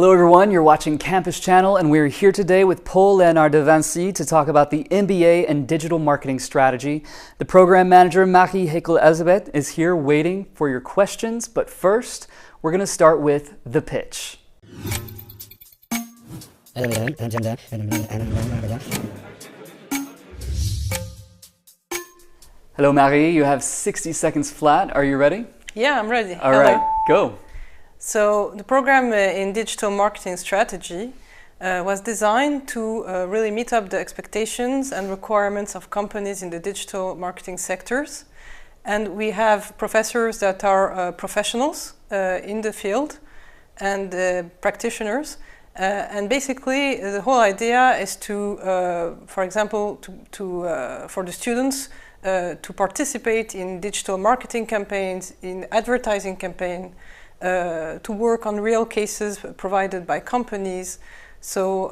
Hello everyone, you're watching Campus Channel and we're here today with Léonard de Vinci to talk about the MBA and digital marketing strategy. The program manager, Marie Hekel-Elizabeth, is here waiting for your questions, but first, we're going to start with the pitch. Hello Marie, you have 60 seconds flat. Are you ready? Yeah, I'm ready. All right, go. So the program in digital marketing strategy was designed to really meet up the expectations and requirements of companies in the digital marketing sectors. And we have professors that are professionals in the field and practitioners. And basically the whole idea is to, for example, for the students to participate in digital marketing campaigns, in advertising campaigns, to work on real cases provided by companies. So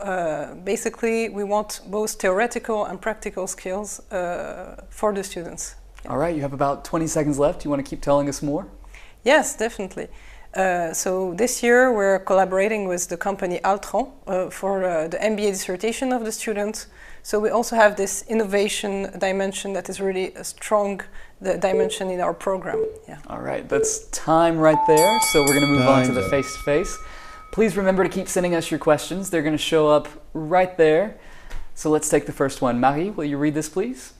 basically we want both theoretical and practical skills for the students. Yeah. All right, you have about 20 seconds left. You want to keep telling us more? Yes, definitely. So this year we're collaborating with the company Altron for the MBA dissertation of the students. So we also have this innovation dimension that is really a strong dimension in our program. Yeah. All right, that's time right there. So we're going to move on to the face-to-face. Please remember to keep sending us your questions. They're going to show up right there. So let's take the first one. Marie, will you read this, please?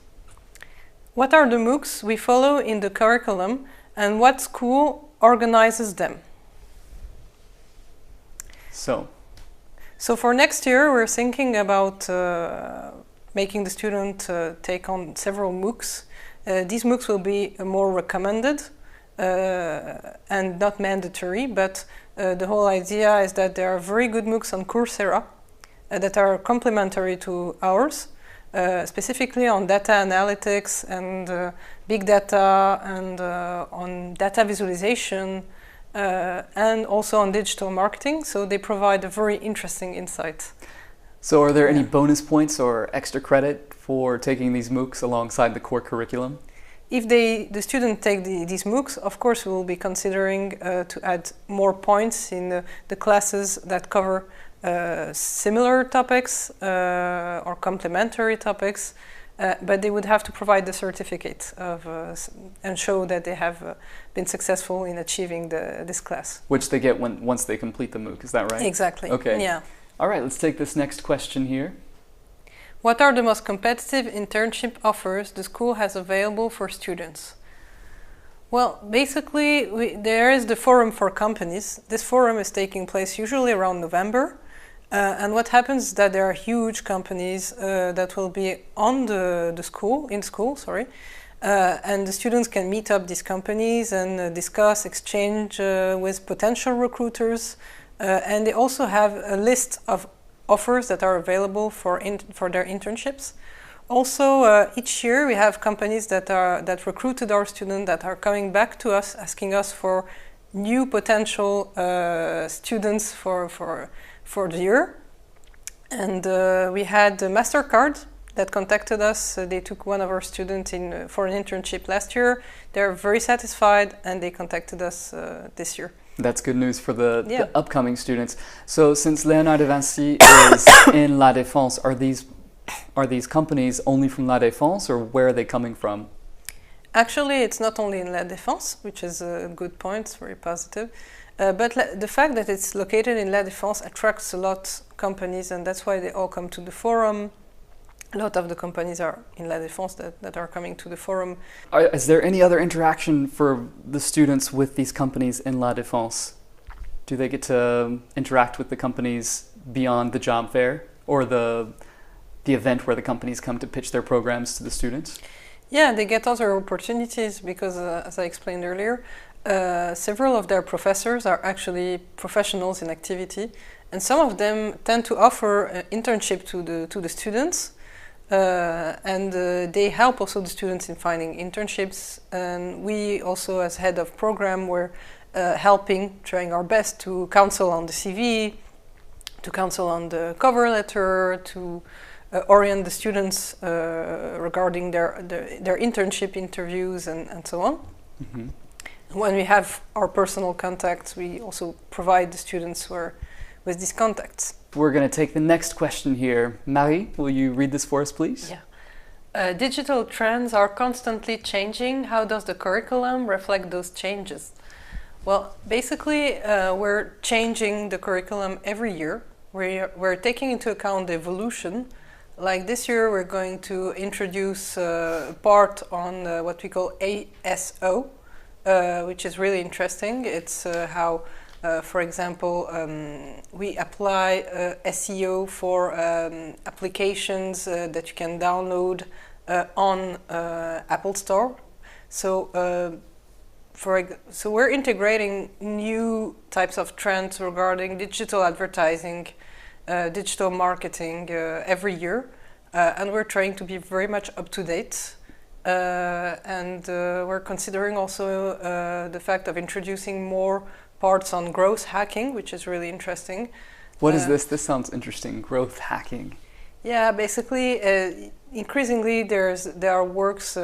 What are the MOOCs we follow in the curriculum and what school organizes them? So for next year, we're thinking about making the student take on several MOOCs. These MOOCs will be more recommended and not mandatory, but the whole idea is that there are very good MOOCs on Coursera that are complementary to ours, specifically on data analytics and big data and on data visualization, and also on digital marketing, so they provide a very interesting insight. So are there any bonus points or extra credit for taking these MOOCs alongside the core curriculum? If the student take these MOOCs, of course we will be considering to add more points in the classes that cover similar topics or complementary topics, but they would have to provide the certificate of, and show that they have been successful in achieving this class. Which they get once they complete the MOOC, is that right? Exactly. Okay. Yeah. All right, let's take this next question here. What are the most competitive internship offers the school has available for students? Well, basically, there is the forum for companies. This forum is taking place usually around November. And what happens is that there are huge companies that will be on in school, and the students can meet up these companies and discuss, exchange with potential recruiters, and they also have a list of offers that are available for their internships. Also, each year we have companies that recruited our students that are coming back to us, asking us for new potential students for the year. And we had MasterCard that contacted us. They took one of our students for an internship last year. They're very satisfied and they contacted us this year. That's good news for the upcoming students. So since Léonard de Vinci is in La Défense, are these companies only from La Défense or where are they coming from? Actually, it's not only in La Défense, which is a good point, it's very positive. But the fact that it's located in La Défense attracts a lot of companies, and that's why they all come to the forum. A lot of the companies are in La Défense that are coming to the forum. Is there any other interaction for the students with these companies in La Défense? Do they get to interact with the companies beyond the job fair or the event where the companies come to pitch their programs to the students? Yeah, they get other opportunities because, as I explained earlier, several of their professors are actually professionals in activity, and some of them tend to offer an internship to the students, and they help also the students in finding internships. And we also, as head of program, were trying our best to counsel on the CV, to counsel on the cover letter, to orient the students regarding their internship interviews and so on. Mm-hmm. When we have our personal contacts, we also provide the students with with these contacts. We're going to take the next question here. Marie, will you read this for us, please? Yeah. Digital trends are constantly changing. How does the curriculum reflect those changes? Well, basically, we're changing the curriculum every year. We're taking into account the evolution. Like this year, we're going to introduce a part on what we call ASO, which is really interesting. It's how, for example, we apply SEO for applications that you can download on Apple Store. So we're integrating new types of trends regarding digital advertising, digital marketing every year, and we're trying to be very much up to date. And we're considering also the fact of introducing more parts on growth hacking, which is really interesting. What is this? This sounds interesting. Growth hacking. Yeah, basically, increasingly there are works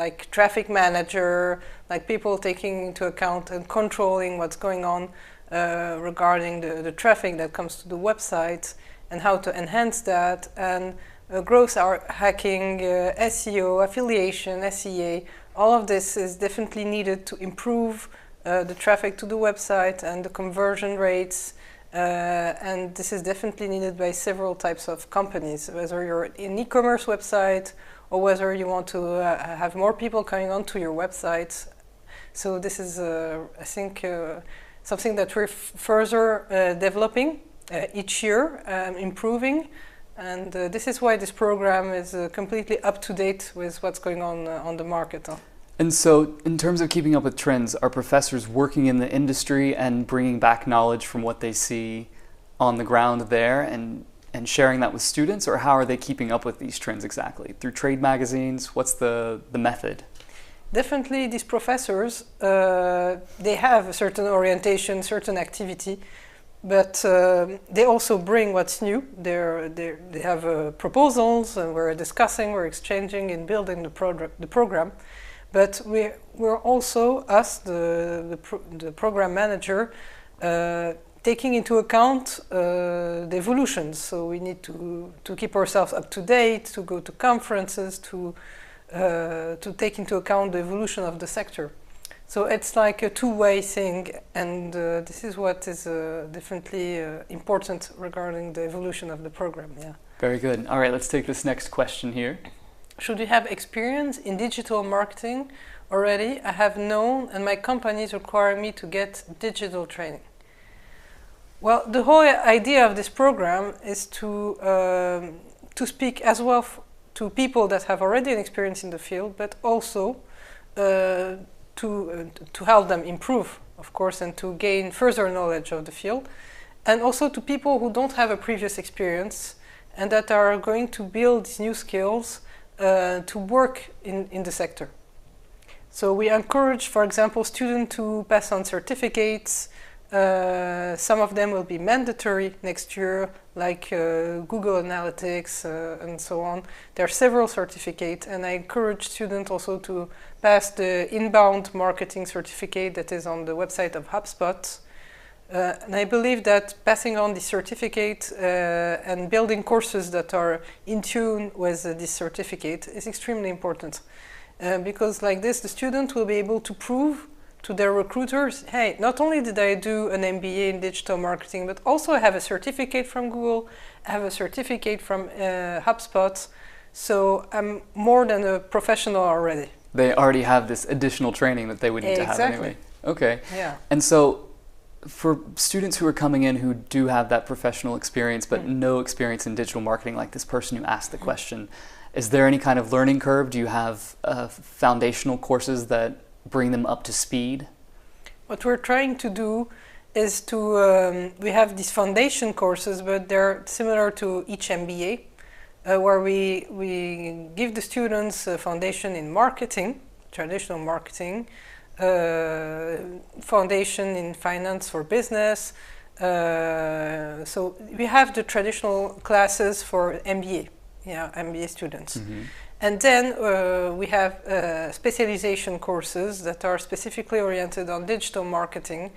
like traffic manager, like people taking into account and controlling what's going on regarding the traffic that comes to the website and how to enhance that, and growth hacking, SEO, affiliation, SEA. All of this is definitely needed to improve the traffic to the website and the conversion rates. And this is definitely needed by several types of companies, whether you're an e-commerce website or whether you want to have more people coming onto your website. So this is, I think, something that we're further developing each year, improving. And this is why this program is completely up to date with what's going on the market. And so, in terms of keeping up with trends, are professors working in the industry and bringing back knowledge from what they see on the ground there and sharing that with students? Or how are they keeping up with these trends exactly? Through trade magazines? What's the method? Definitely, these professors, they have a certain orientation, certain activity, but they also bring what's new. They have proposals, and we're discussing, we're exchanging and building the program. But we're also, us, the program manager, taking into account the evolutions. So we need to keep ourselves up to date, to go to conferences, to take into account the evolution of the sector. So it's like a two-way thing, and this is what is definitely important regarding the evolution of the program. Yeah. Very good. All right, let's take this next question here. Should you have experience in digital marketing already? I have known, and my companies require me to get digital training. Well, the whole idea of this program is to speak as well to people that have already an experience in the field, but also to help them improve, of course, and to gain further knowledge of the field, and also to people who don't have a previous experience and that are going to build these new skills to work in the sector. So we encourage, for example, students to pass on certificates. Some of them will be mandatory next year, like Google Analytics and so on. There are several certificates, and I encourage students also to pass the inbound marketing certificate that is on the website of HubSpot. And I believe that passing on the certificate and building courses that are in tune with this certificate is extremely important. Because like this, the student will be able to prove to their recruiters, hey, not only did I do an MBA in digital marketing, but also I have a certificate from Google, I have a certificate from HubSpot, so I'm more than a professional already. They already have this additional training that they would need to have anyway. Okay. Yeah. And so, for students who are coming in who do have that professional experience but no experience in digital marketing, like this person who asked the question, is there any kind of learning curve? Do you have foundational courses that bring them up to speed? What we're trying to do is to, we have these foundation courses, but they're similar to each MBA, where we give the students a foundation in marketing, traditional marketing, foundation in finance for business. So we have the traditional classes for MBA, MBA students. And then we have specialization courses that are specifically oriented on digital marketing.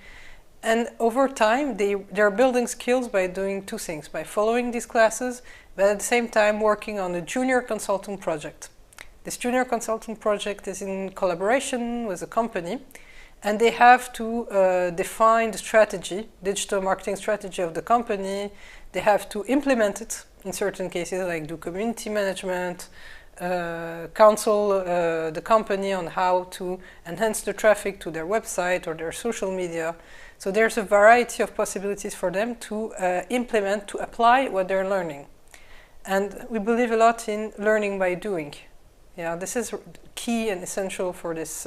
And over time, they're building skills by doing two things, by following these classes, but at the same time working on a junior consultant project. This junior consultant project is in collaboration with a company, and they have to define the strategy, digital marketing strategy of the company. They have to implement it in certain cases, like do community management, counsel the company on how to enhance the traffic to their website or their social media. So there's a variety of possibilities for them to implement, to apply what they're learning. And we believe a lot in learning by doing. Yeah, this is key and essential for this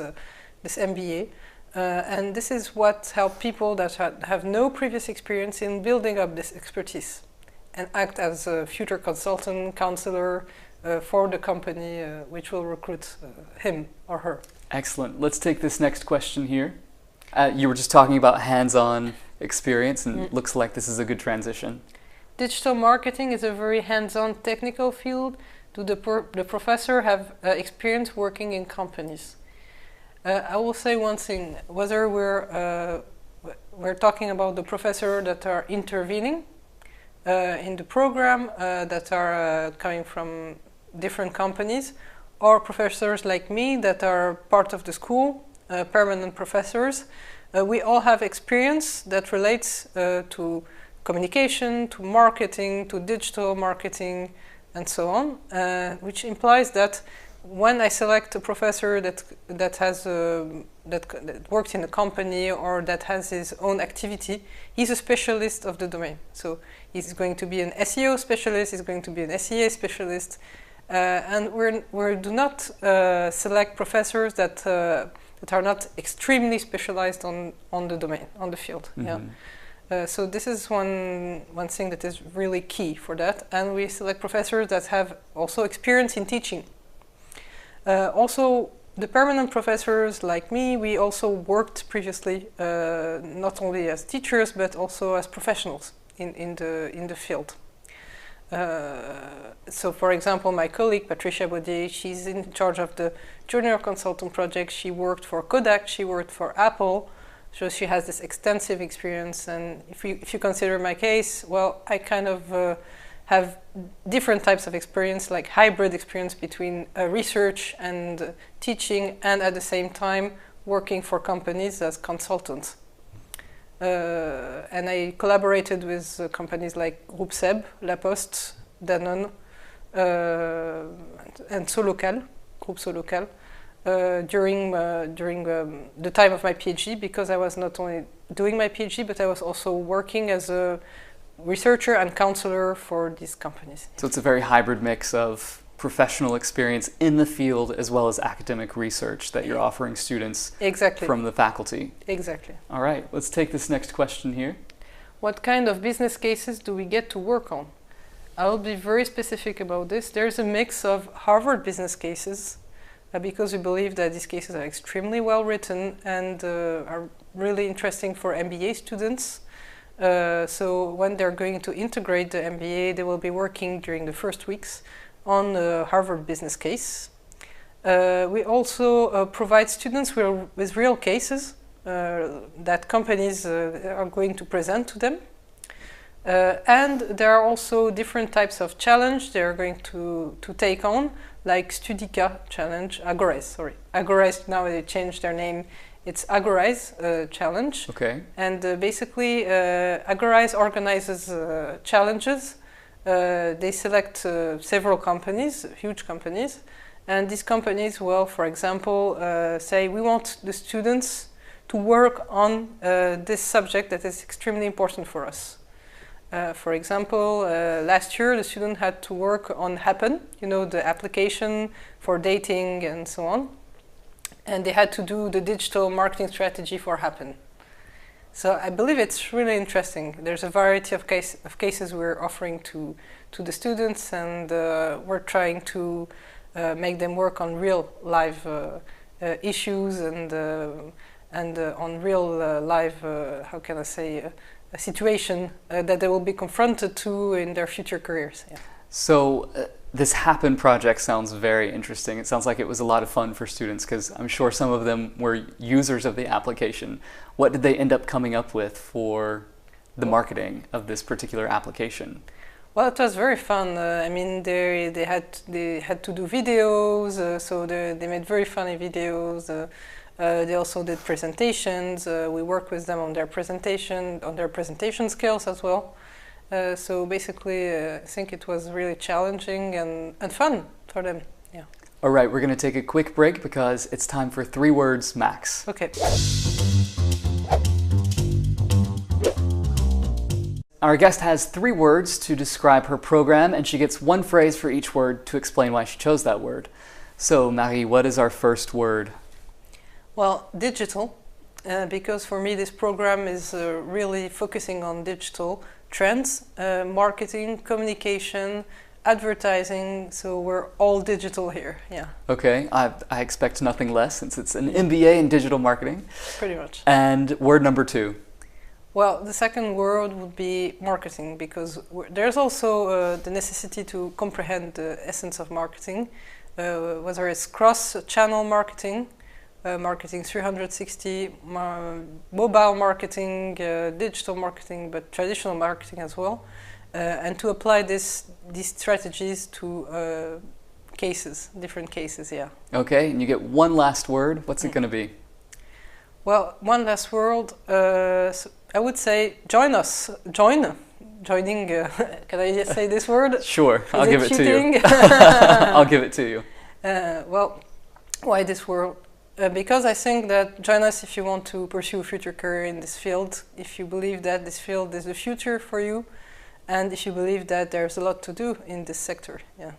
MBA. And this is what helps people that have no previous experience in building up this expertise and act as a future consultant, counselor for the company which will recruit him or her. Excellent. Let's take this next question here. You were just talking about hands-on experience, and it looks like this is a good transition. Digital marketing is a very hands-on technical field. Do the professor have experience working in companies? I will say one thing, whether we're talking about the professor that are intervening in the program, that are coming from different companies, or professors like me that are part of the school, permanent professors, we all have experience that relates to communication, to marketing, to digital marketing, and so on, which implies that when I select a professor that works in a company or that has his own activity, he's a specialist of the domain. So he's going to be an SEO specialist, he's going to be an SEA specialist, and we do not select professors that are not extremely specialized on the domain, on the field. Mm-hmm. Yeah. So this is one thing that is really key for that, and we select professors that have also experience in teaching. Also, the permanent professors like me, we also worked previously not only as teachers but also as professionals in the field. So, for example, my colleague Patricia Baudier, she's in charge of the junior consultant project. She worked for Kodak, she worked for Apple, so she has this extensive experience. And if you consider my case, well, I kind of have different types of experience, like hybrid experience between research and teaching, and at the same time working for companies as consultants. And I collaborated with companies like Groupe Seb, La Poste, Danone, and Solocal, Groupe Solocal, during the time of my PhD, because I was not only doing my PhD, but I was also working as a researcher and counselor for these companies. So it's a very hybrid mix of professional experience in the field as well as academic research that you're offering students. Exactly. From the faculty. Exactly. All right, let's take this next question here. What kind of business cases do we get to work on? I will be very specific about this. There's a mix of Harvard business cases because we believe that these cases are extremely well written and are really interesting for MBA students. So when they're going to integrate the MBA, they will be working during the first weeks on the Harvard business case. We also provide students with real cases that companies are going to present to them. And there are also different types of challenge they're going to take on, like Studica challenge, Agorize, now they changed their name. It's Agorize challenge. Okay. And basically, Agorize organizes challenges. They select several companies, huge companies, and these companies will, for example, say, we want the students to work on this subject that is extremely important for us. For example, last year the student had to work on Happen, the application for dating and so on. And they had to do the digital marketing strategy for Happen. So I believe it's really interesting. There's a variety of cases we're offering to the students, and we're trying to make them work on real live issues and on real live, how can I say, a situation that they will be confronted to in their future careers. Yeah. So This Happen project sounds very interesting. It sounds like it was a lot of fun for students because I'm sure some of them were users of the application. What did they end up coming up with for the marketing of this particular application? Well, it was very fun. I mean, they had to do videos, so they made very funny videos. They also did presentations. We worked with them on their presentation skills as well. So basically, I think it was really challenging and fun for them. Yeah. All right, we're going to take a quick break because it's time for 3 words max. Okay. Our guest has 3 words to describe her program, and she gets 1 phrase for each word to explain why she chose that word. So, Marie, what is our first word? Well, digital, because for me this program is really focusing on digital trends, marketing, communication, advertising, so we're all digital here, yeah. Okay, I expect nothing less since it's an MBA in digital marketing. Pretty much. And word number 2? Well, the second word would be marketing, because there's also the necessity to comprehend the essence of marketing, whether it's cross-channel marketing, marketing 360, mobile marketing, digital marketing, but traditional marketing as well, and to apply these strategies to different cases, yeah. Okay, and you get 1 last word. What's it going to be? Well, 1 last word, so I would say joining, can I just say this word? Sure, I'll give it to you. I'll give it to you. Well, why this word? Because I think that join us if you want to pursue a future career in this field, if you believe that this field is the future for you, and if you believe that there's a lot to do in this sector, yeah.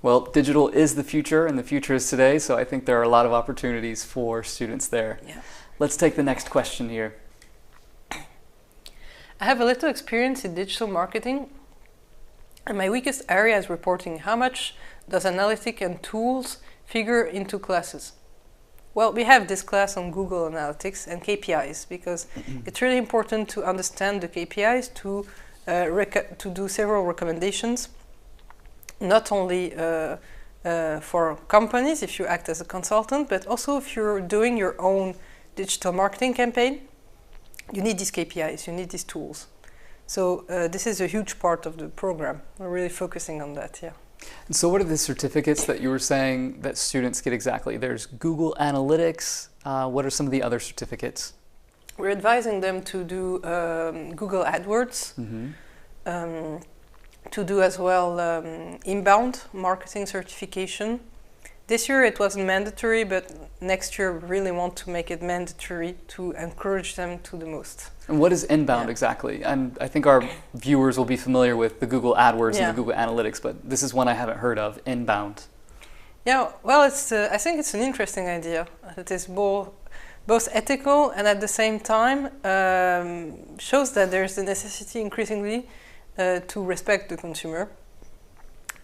Well, digital is the future, and the future is today, so I think there are a lot of opportunities for students there. Yeah. Let's take the next question here. I have a little experience in digital marketing, and my weakest area is reporting. How much does analytics and tools figure into classes? Well, we have this class on Google Analytics and KPIs because it's really important to understand the KPIs to do several recommendations, not only for companies if you act as a consultant, but also if you're doing your own digital marketing campaign. You need these KPIs, you need these tools. So this is a huge part of the program. We're really focusing on that, yeah. And so what are the certificates that you were saying that students get exactly? There's Google Analytics. What are some of the other certificates? We're advising them to do Google AdWords, to do as well inbound marketing certification. This year it wasn't mandatory, but next year we really want to make it mandatory to encourage them to the most. And what is inbound exactly? And I think our viewers will be familiar with the Google AdWords and the Google Analytics, but this is one I haven't heard of, inbound. Yeah, well, I think it's an interesting idea. It is both ethical and at the same time shows that there's the necessity increasingly to respect the consumer.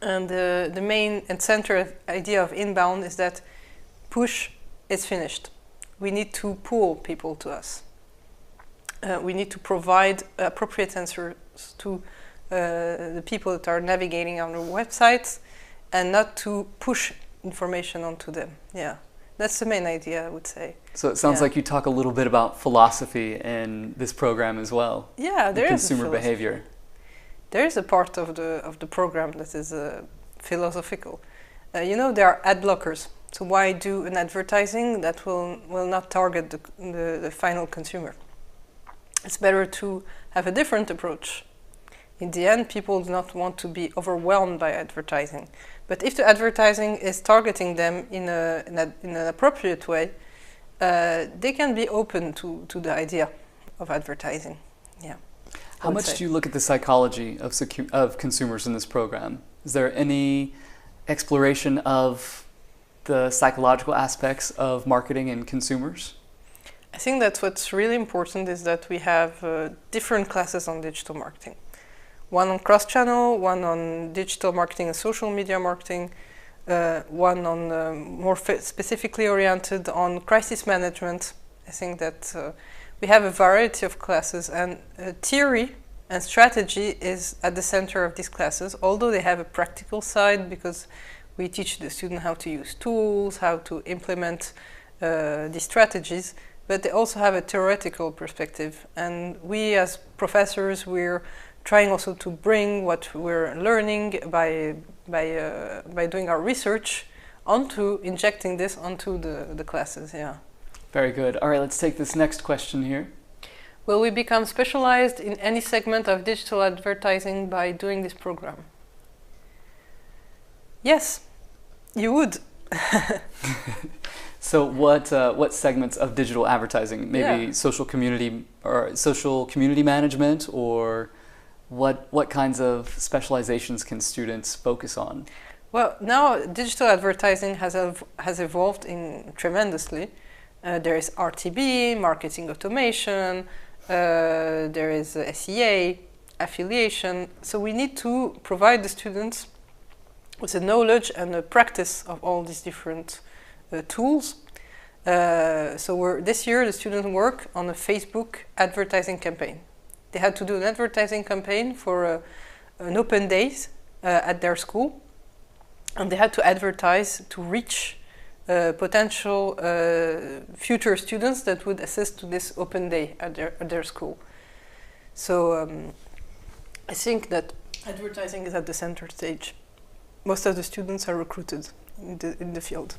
And the main and center idea of inbound is that push is finished. We need to pull people to us. We need to provide appropriate answers to the people that are navigating on our websites and not to push information onto them. Yeah, that's the main idea, I would say. So it sounds like you talk a little bit about philosophy in this program as well. Yeah, there is consumer behavior. There is a part of the program that is philosophical. You know, there are ad blockers. So why do an advertising that will not target the final consumer? It's better to have a different approach. In the end, people do not want to be overwhelmed by advertising. But if the advertising is targeting them in an appropriate way, they can be open to the idea of advertising. Yeah. How much do you look at the psychology of consumers in this program? Is there any exploration of the psychological aspects of marketing and consumers? I think that what's really important is that we have different classes on digital marketing. One on cross-channel, one on digital marketing and social media marketing, one on more specifically oriented on crisis management. I think that we have a variety of classes, and theory And strategy is at the center of these classes, although they have a practical side because we teach the student how to use tools, how to implement these strategies, but they also have a theoretical perspective. And we as professors, we're trying also to bring what we're learning by doing our research injecting this onto the classes, yeah. Very good. All right, let's take this next question here. Will we become specialized in any segment of digital advertising by doing this program? Yes, you would. So what segments of digital advertising? Maybe social community management, or what kinds of specializations can students focus on? Well, now digital advertising has evolved tremendously. There is RTB, marketing automation, there is SEA, affiliation. So we need to provide the students with the knowledge and the practice of all these different tools. So this year the students work on a Facebook advertising campaign. They had to do an advertising campaign for an open days at their school, and they had to advertise to reach potential future students that would assist to this open day at their school. So I think that advertising is at the center stage. Most of the students are recruited in the field.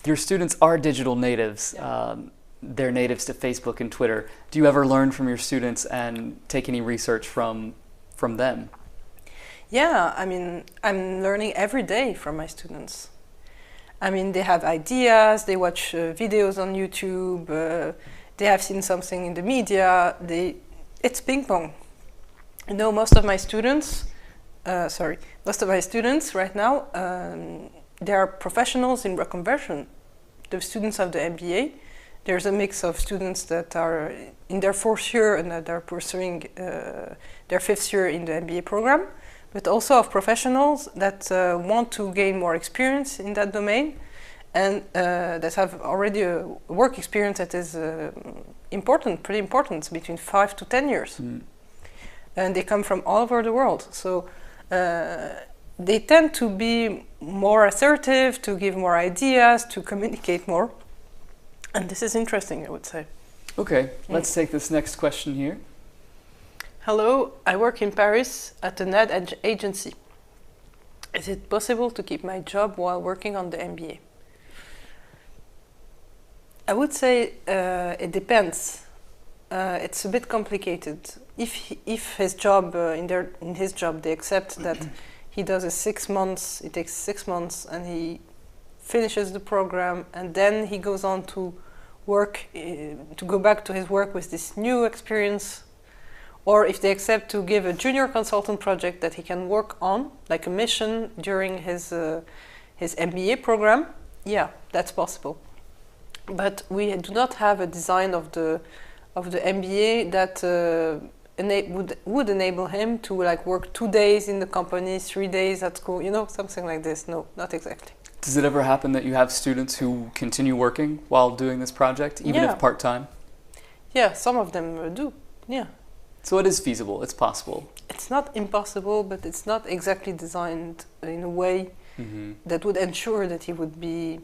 Your students are digital natives. Yeah. They're natives to Facebook and Twitter. Do you ever learn from your students and take any research from them? Yeah, I mean, I'm learning every day from my students. I mean, they have ideas, they watch videos on YouTube, they have seen something in the media, it's ping pong. You know, most of my students right now, they are professionals in reconversion. The students of the MBA, there's a mix of students that are in their fourth year and that are pursuing their fifth year in the MBA program, but also of professionals that want to gain more experience in that domain and that have already a work experience that is pretty important, between 5 to 10 years. Mm. And they come from all over the world. So they tend to be more assertive, to give more ideas, to communicate more. And this is interesting, I would say. Okay, let's take this next question here. Hello, I work in Paris at an ad agency. Is it possible to keep my job while working on the MBA? I would say it depends. It's a bit complicated. If his job in his job they accept that he does it takes 6 months, and he finishes the program, and then he goes on to work to go back to his work with this new experience. Or if they accept to give a junior consultant project that he can work on, like a mission during his MBA program, yeah, that's possible. But we do not have a design of the MBA that would enable him to work 2 days in the company, 3 days at school, something like this. No, not exactly. Does it ever happen that you have students who continue working while doing this project, even if part-time? Yeah, some of them do, yeah. So it is feasible, it's possible. It's not impossible, but it's not exactly designed in a way that would ensure that he would be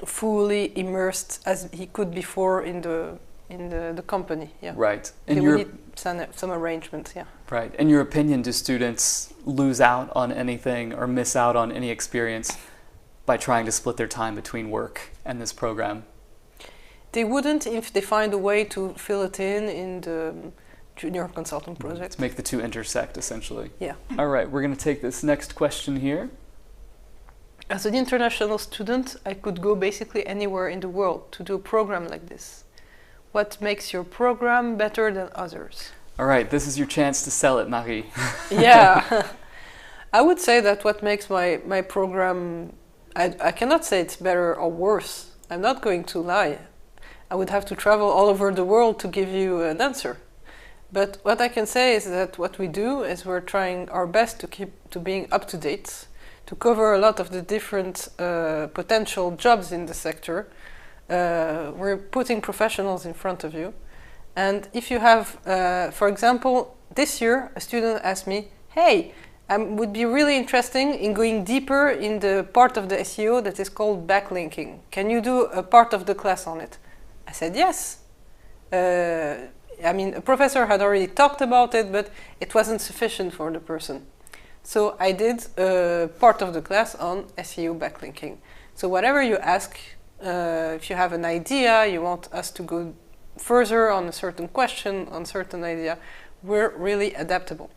fully immersed as he could before in the company. Yeah. Right. And we need some arrangement, yeah. Right. In your opinion, do students lose out on anything or miss out on any experience by trying to split their time between work and this program? They wouldn't if they find a way to fill it in the junior consultant project. To make the two intersect, essentially. Yeah. All right, we're going to take this next question here. As an international student, I could go basically anywhere in the world to do a program like this. What makes your program better than others? All right, this is your chance to sell it, Marie. Yeah. I would say that what makes my program, I cannot say it's better or worse. I'm not going to lie. I would have to travel all over the world to give you an answer. But what I can say is that what we do is we're trying our best to keep to being up to date, to cover a lot of the different potential jobs in the sector. We're putting professionals in front of you. And if you have, for example, this year, a student asked me, hey, would be really interesting in going deeper in the part of the SEO that is called backlinking. Can you do a part of the class on it? I said yes. I mean, a professor had already talked about it, but it wasn't sufficient for the person. So I did part of the class on SEO backlinking. So whatever you ask, if you have an idea, you want us to go further on a certain question, on a certain idea, we're really adaptable.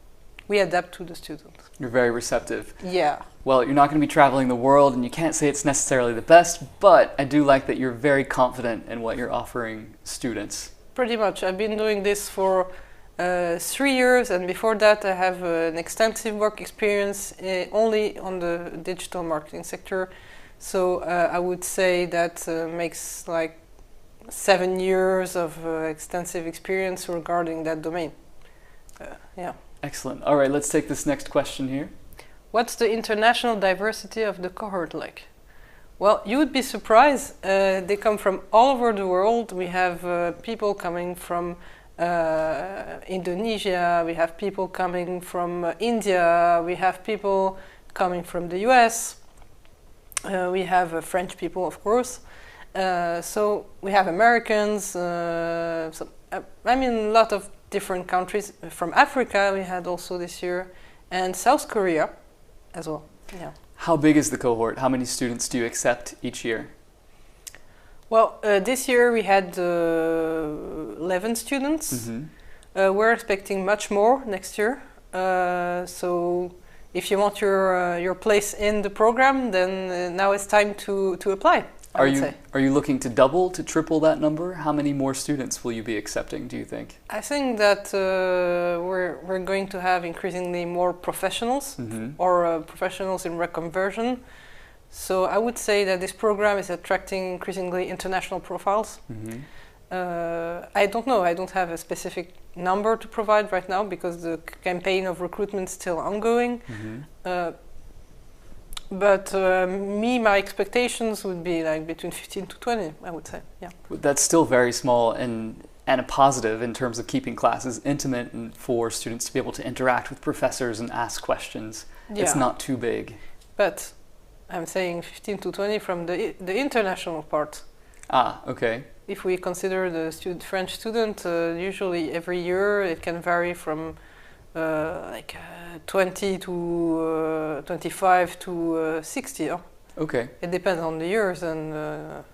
We adapt to the student. You're very receptive. Yeah. Well, you're not going to be traveling the world, and you can't say it's necessarily the best, but I do like that you're very confident in what you're offering students. Pretty much. I've been doing this for 3 years, and before that I have an extensive work experience only on the digital marketing sector. So I would say that makes like 7 years of extensive experience regarding that domain. Yeah. Excellent. All right, let's take this next question here. What's the international diversity of the cohort like? Well, you would be surprised. They come from all over the world. We have people coming from Indonesia, we have people coming from India, we have people coming from the US, we have French people, of course. So we have Americans, I mean a lot of different countries. From Africa we had also this year, and South Korea as well. Yeah. How big is the cohort? How many students do you accept each year? Well, this year we had 11 students. Mm-hmm. We're expecting much more next year. So if you want your place in the program, then now it's time to apply. Are you looking to double, to triple that number? How many more students will you be accepting, do you think? I think that we're going to have increasingly more professionals, mm-hmm. or professionals in reconversion. So I would say that this program is attracting increasingly international profiles. Mm-hmm. I don't know, I don't have a specific number to provide right now because the campaign of recruitment is still ongoing. Mm-hmm. But my expectations would be like between 15 to 20, I would say, yeah. That's still very small and a positive in terms of keeping classes intimate and for students to be able to interact with professors and ask questions. Yeah. It's not too big. But I'm saying 15 to 20 from the international part. Ah, okay. If we consider the French student, usually every year it can vary from 20 to 25 to 60. Oh? Okay. It depends on the years, and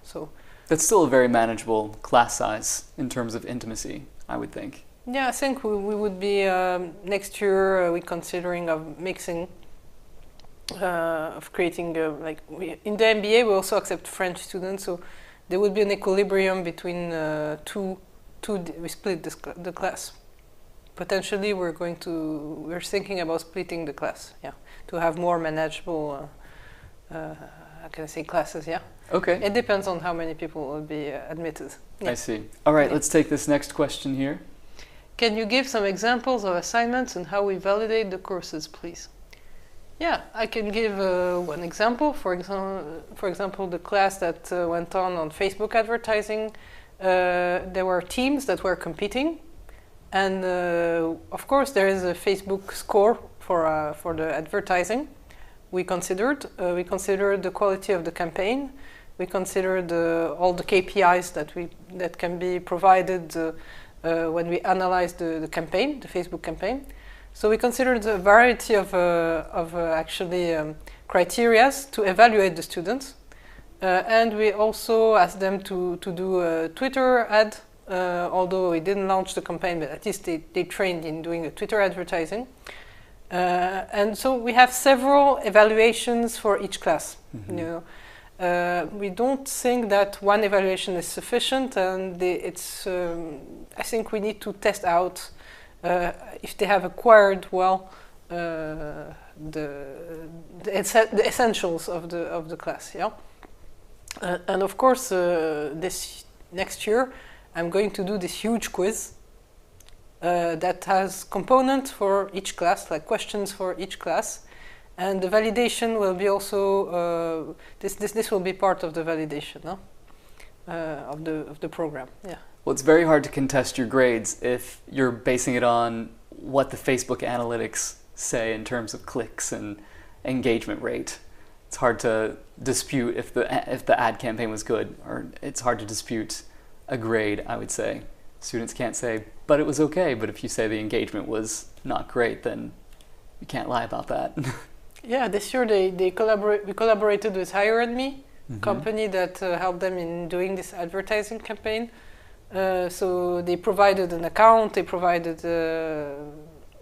so. That's still a very manageable class size in terms of intimacy, I would think. Yeah, I think we would be next year. We're considering of mixing, of creating in the MBA we also accept French students, so there would be an equilibrium between two. We split the class. Potentially, we're thinking about splitting the class, yeah, to have more manageable, how can I say, classes, yeah. Okay. It depends on how many people will be admitted. Yeah. I see. All right, let's take this next question here. Can you give some examples of assignments and how we validate the courses, please? Yeah, I can give one example. For example, the class that went on Facebook advertising, there were teams that were competing. And of course, there is a Facebook score for the advertising. We considered the quality of the campaign. We considered all the KPIs that can be provided when we analyze the campaign, the Facebook campaign. So we considered a variety of criteria to evaluate the students, and we also asked them to do a Twitter ad. Although we didn't launch the campaign, but at least they trained in doing a Twitter advertising. And so we have several evaluations for each class. Mm-hmm. You know, we don't think that one evaluation is sufficient, and I think we need to test out if they have acquired well the essentials of the class. Yeah, and of course this next year I'm going to do this huge quiz that has components for each class, like questions for each class, and the validation will be also this will be part of the validation, no? Of the program. Yeah. Well, it's very hard to contest your grades if you're basing it on what the Facebook analytics say in terms of clicks and engagement rate. It's hard to dispute if the ad campaign was good, or it's hard to dispute a grade, I would say. Students can't say, but it was okay, but if you say the engagement was not great, then you can't lie about that. Yeah, this year we collaborated with Hire and Me, company that helped them in doing this advertising campaign. So they provided an account, they provided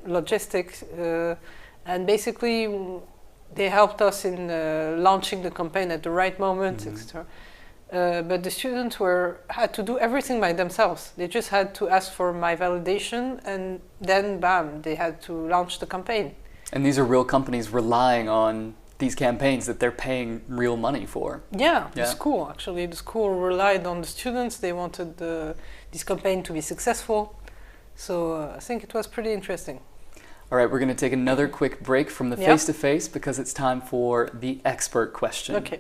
logistics, and basically they helped us in launching the campaign at the right moment, etc. But the students had to do everything by themselves. They just had to ask for my validation, and then bam, they had to launch the campaign. And these are real companies relying on these campaigns that they're paying real money for. Yeah, the school, actually. The school relied on the students. They wanted this campaign to be successful. So I think it was pretty interesting. All right, we're going to take another quick break from the face-to-face because it's time for the expert question. Okay.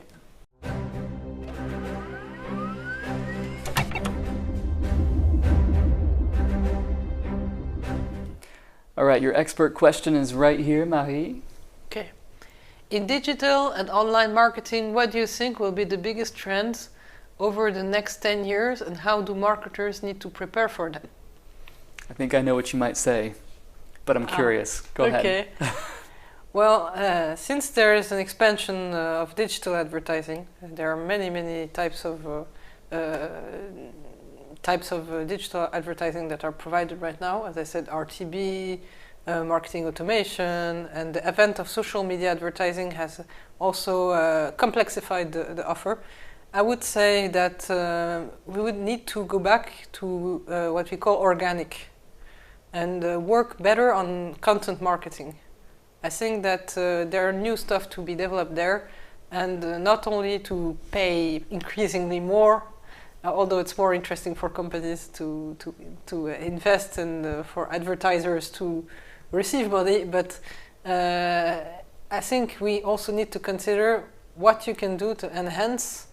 All right, your expert question is right here, Marie. Okay. In digital and online marketing, what do you think will be the biggest trends over the next 10 years, and how do marketers need to prepare for them? I think I know what you might say, but I'm curious. Go ahead. Okay. Well, since there is an expansion of digital advertising, there are many types of digital advertising that are provided right now. As I said, RTB, marketing automation, and the advent of social media advertising has also complexified the offer. I would say that we would need to go back to what we call organic and work better on content marketing. I think that there are new stuff to be developed there, and not only to pay increasingly more, although it's more interesting for companies to invest and for advertisers to receive money, but I think we also need to consider what you can do to enhance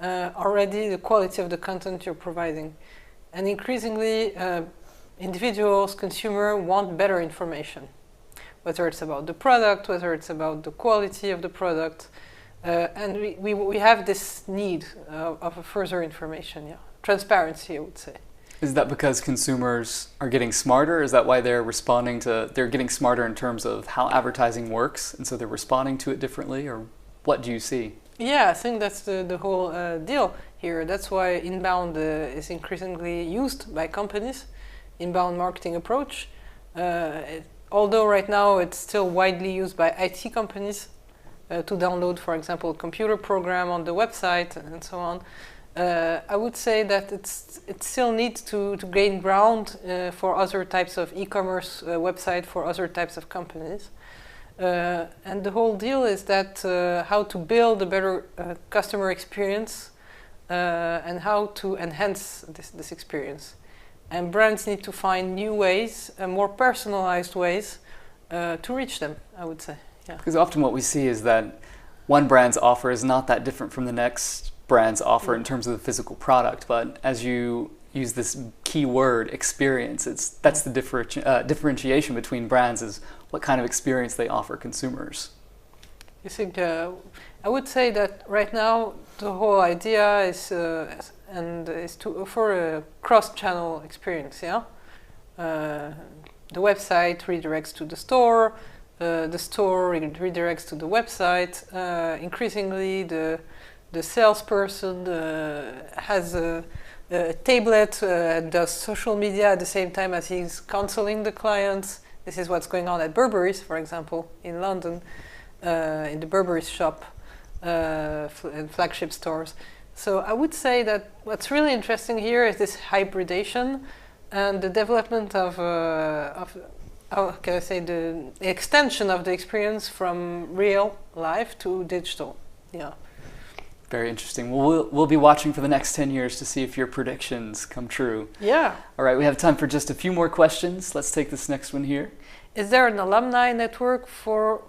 already the quality of the content you're providing. And increasingly, individuals, consumers want better information, whether it's about the product, whether it's about the quality of the product. And we have this need of a further information, transparency, I would say. Is that because consumers are getting smarter? Is that why they're getting smarter in terms of how advertising works, and so they're responding to it differently, or what do you see? Yeah, I think that's the whole deal here. That's why inbound is increasingly used by companies, inbound marketing approach. Although right now it's still widely used by IT companies, to download, for example, a computer program on the website and so on. I would say that it still needs to gain ground for other types of e-commerce website, for other types of companies. And the whole deal is that how to build a better customer experience and how to enhance this experience. And brands need to find new ways, more personalized ways to reach them, I would say. Yeah. Because often what we see is that one brand's offer is not that different from the next brand's offer in terms of the physical product, but as you use this key word, experience, that's the differentiation between brands, is what kind of experience they offer consumers. You think, I would say that right now the whole idea is to offer a cross-channel experience, the website redirects to the store redirects to the website. Increasingly, the salesperson has a tablet and does social media at the same time as he's counseling the clients. This is what's going on at Burberry's, for example, in London, in the Burberry's shop and flagship stores. So I would say that what's really interesting here is this hybridation and the development of how can I say, the extension of the experience from real life to digital. Yeah. Very interesting. Well, we'll be watching for the next 10 years to see if your predictions come true. Yeah. All right, we have time for just a few more questions. Let's take this next one here. Is there an alumni network for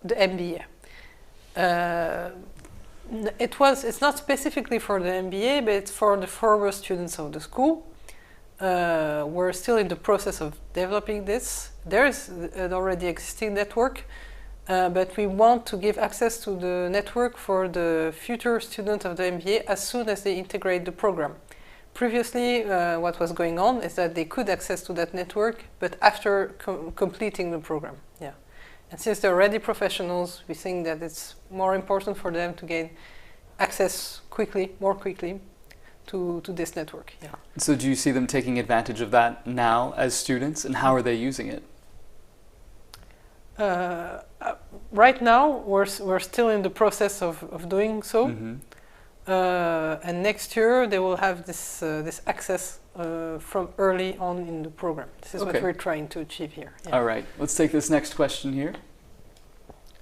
the MBA? It's not specifically for the MBA, but it's for the former students of the school. we're still in the process of developing this. There is an already existing network, but we want to give access to the network for the future students of the MBA as soon as they integrate the program. Previously, what was going on is that they could access to that network, but after completing the program. Yeah. And since they're already professionals, we think that it's more important for them to gain access more quickly to this network. Yeah. So do you see them taking advantage of that now as students, and how are they using it? Right now, we're still in the process of doing so. Mm-hmm. And next year they will have this access from early on in the program. This is what we're trying to achieve here. Yeah. All right, let's take this next question here.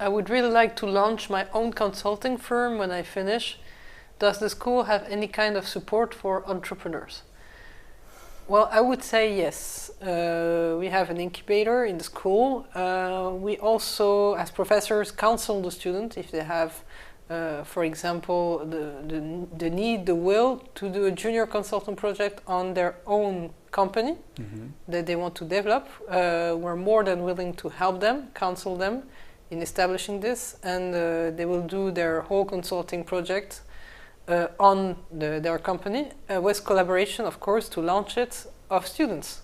I would really like to launch my own consulting firm when I finish. Does the school have any kind of support for entrepreneurs? Well, I would say yes. We have an incubator in the school. We also, as professors, counsel the student if they have for example, the need, the will to do a junior consultant project on their own company that they want to develop. We're more than willing to help them, counsel them in establishing this, and they will do their whole consulting project on their company with collaboration, of course, to launch it of students.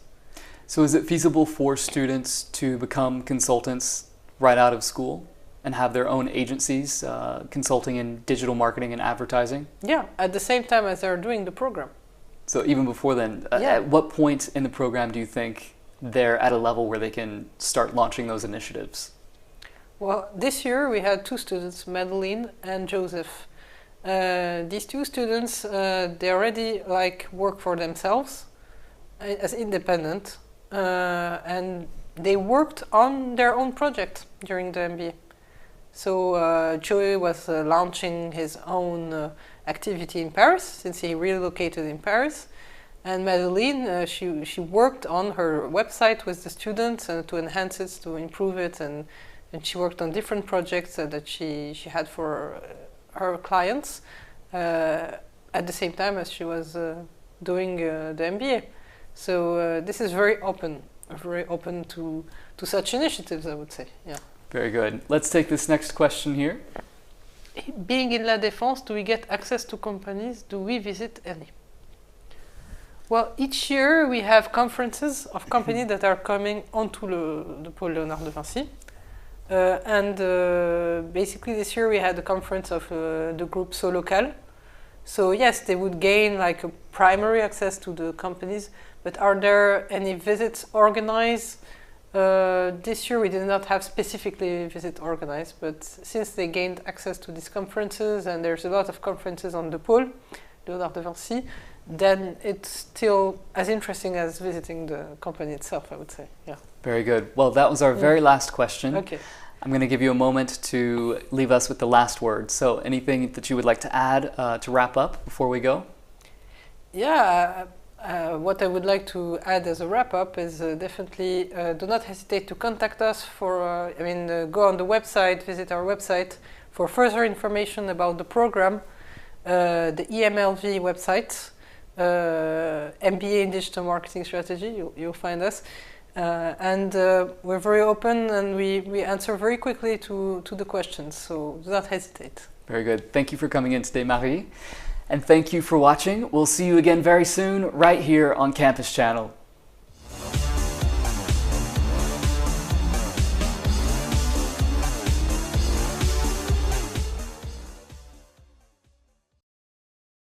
So is it feasible for students to become consultants right out of school and have their own agencies consulting in digital marketing and advertising? Yeah, at the same time as they're doing the program. So even before then, at what point in the program do you think they're at a level where they can start launching those initiatives? Well, this year we had two students, Madeline and Joseph. These two students, they already work for themselves as independent, and they worked on their own project during the MBA. So Joey was launching his own activity in Paris since he relocated in Paris, and Madeline, she worked on her website with the students to enhance it, to improve it, and she worked on different projects that she had for her clients at the same time as she was doing the MBA. So this is very open to such initiatives, I would say. Yeah. Very good. Let's take this next question here. Being in La Défense, do we get access to companies? Do we visit any? Well, each year we have conferences of companies that are coming onto the Pôle Léonard de Vinci. And basically this year we had a conference of the group So Local. So yes, they would gain a primary access to the companies, but are there any visits organized? This year we did not have specifically visit organized, but since they gained access to these conferences, and there's a lot of conferences on the Pôle Léonard de Vinci, then it's still as interesting as visiting the company itself, I would say. Yeah. Very good. Well, that was our very last question. Okay. I'm going to give you a moment to leave us with the last word. So anything that you would like to add to wrap up before we go? Yeah, what I would like to add as a wrap-up is definitely do not hesitate to contact us for, go on the website, visit our website for further information about the program, the EMLV website, MBA in Digital Marketing Strategy, you'll find us. And we're very open, and we answer very quickly to the questions, so do not hesitate. Very good. Thank you for coming in today, Marie. And thank you for watching. We'll see you again very soon right here on Campus Channel.